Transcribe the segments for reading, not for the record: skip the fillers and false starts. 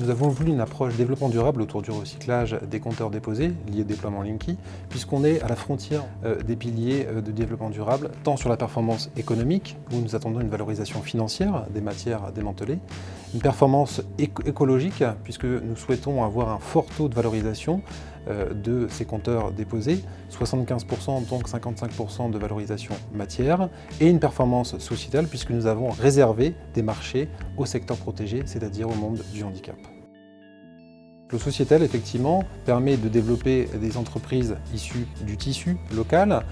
Nous avons voulu une approche développement durable autour du recyclage des compteurs déposés, liés au déploiement Linky, puisqu'on est à la frontière des piliers de développement durable, tant sur la performance économique, où nous attendons une valorisation financière des matières démantelées, une performance écologique, puisque nous souhaitons avoir un fort taux de valorisation de ces compteurs déposés, 75% donc 55% de valorisation matière, et une performance sociétale puisque nous avons réservé des marchés au secteur protégé, c'est-à-dire au monde du handicap. Le sociétal, effectivement, permet de développer des entreprises issues du tissu local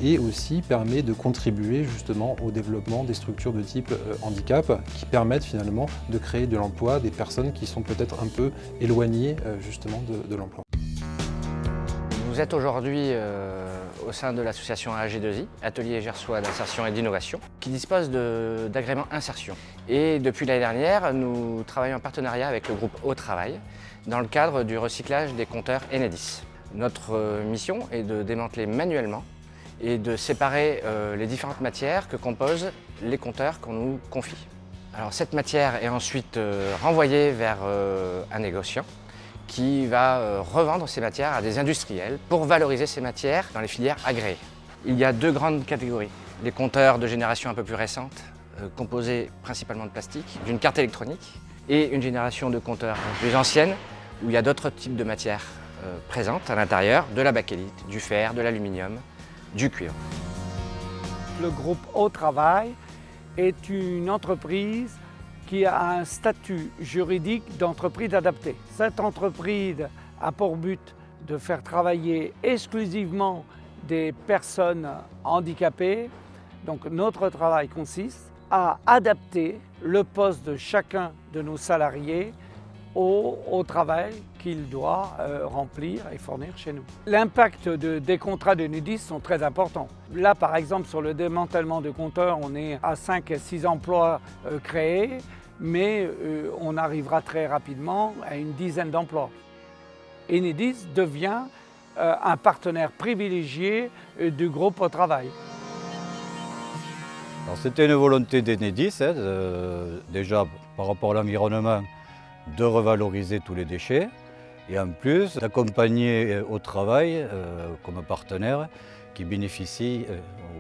et aussi permet de contribuer justement au développement des structures de type handicap qui permettent finalement de créer de l'emploi des personnes qui sont peut-être un peu éloignées justement de l'emploi. Vous êtes aujourd'hui au sein de l'association AG2I, Atelier Gersois d'insertion et d'innovation, qui dispose d'agrément insertion. Et depuis l'année dernière, nous travaillons en partenariat avec le groupe Au Travail dans le cadre du recyclage des compteurs Enedis. Notre mission est de démanteler manuellement et de séparer les différentes matières que composent les compteurs qu'on nous confie. Alors cette matière est ensuite renvoyée vers un négociant qui va revendre ces matières à des industriels pour valoriser ces matières dans les filières agréées. Il y a deux grandes catégories. Les compteurs de génération un peu plus récente, composés principalement de plastique, d'une carte électronique, et une génération de compteurs plus ancienne, où il y a d'autres types de matières présentes à l'intérieur, de la bakélite, du fer, de l'aluminium, du cuivre. Le groupe Au Travail est une entreprise qui a un statut juridique d'entreprise adaptée. Cette entreprise a pour but de faire travailler exclusivement des personnes handicapées. Donc notre travail consiste à adapter le poste de chacun de nos salariés au travail qu'il doit remplir et fournir chez nous. L'impact des contrats de Enedis sont très importants. Là, par exemple, sur le démantèlement de compteurs, on est à 5 à 6 emplois créés, mais on arrivera très rapidement à une dizaine d'emplois. Enedis devient un partenaire privilégié du groupe Au Travail. C'était une volonté d'Enedis, déjà par rapport à l'environnement, de revaloriser tous les déchets et en plus d'accompagner Au Travail comme partenaire qui bénéficie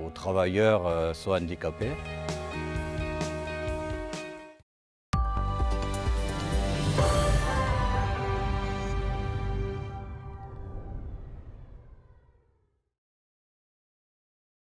aux travailleurs soit handicapés.